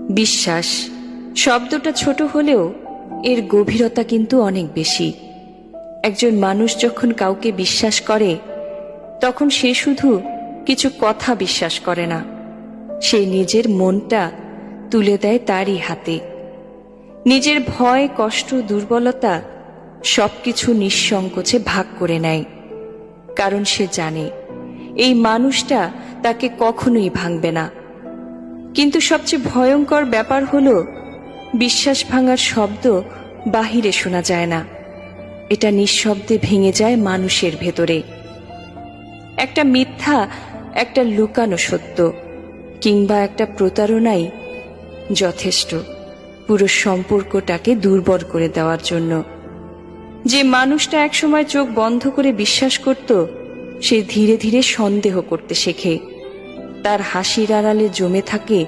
বিশ্বাস শব্দটা ছোট হলেও এর গভীরতা কিন্তু অনেক বেশি। একজন মানুষ যখন কাউকে বিশ্বাস করে তখন সে শুধু কিছু কথা বিশ্বাস করে না, সে নিজের মনটা তুলে দেয় তারই হাতে। নিজের ভয়, কষ্ট, দুর্বলতা সবকিছু নিঃসংকোচে ভাগ করে নেয়, কারণ সে জানে এই মানুষটা তাকে কখনোই ভাঙবে না। কিন্তু সবচেয়ে ভয়ঙ্কর ব্যাপার হলো বিশ্বাস ভাঙার শব্দ বাহিরে শোনা যায় না, এটা নিঃশব্দে ভেঙে যায় মানুষের ভেতরে। একটা মিথ্যা, একটা লুকানো সত্য কিংবা একটা প্রতারণাই যথেষ্ট পুরো সম্পর্কটাকে দুর্বল করে দেওয়ার জন্য। যে মানুষটা একসময় চোখ বন্ধ করে বিশ্বাস করত, সে ধীরে ধীরে সন্দেহ করতে শেখে। তার হাসির আড়ালে জমে থাকে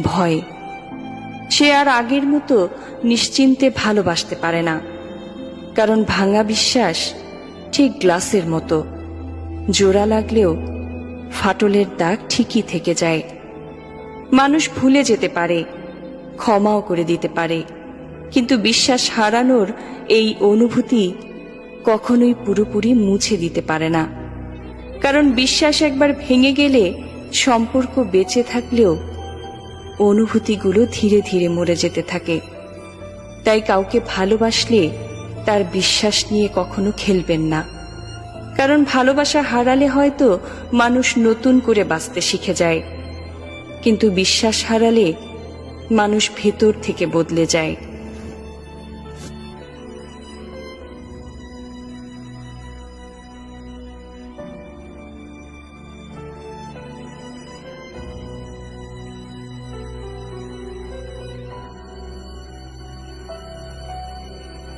ভয়। সে আর আগের মতো নিশ্চিন্তে ভালোবাসতে পারে না, কারণ ভাঙা বিশ্বাস ঠিক গ্লাসের মতো, জোড়া লাগলেও ফাটলের দাগ ঠিকই থেকে যায়। মানুষ ভুলে যেতে পারে, ক্ষমাও করে দিতে পারে, কিন্তু বিশ্বাস হারানোর এই অনুভূতি কখনোই পুরোপুরি মুছে দিতে পারে না। কারণ বিশ্বাস একবার ভেঙে গেলে সম্পর্ক বেঁচে থাকলেও অনুভূতিগুলো ধীরে ধীরে মরে যেতে থাকে। তাই কাউকে ভালোবাসলে তার বিশ্বাস নিয়ে কখনো খেলবেন না, কারণ ভালোবাসা হারালে হয়তো মানুষ নতুন করে বাঁচতে শিখে যায়, কিন্তু বিশ্বাস হারালে মানুষ ভেতর থেকে বদলে যায়।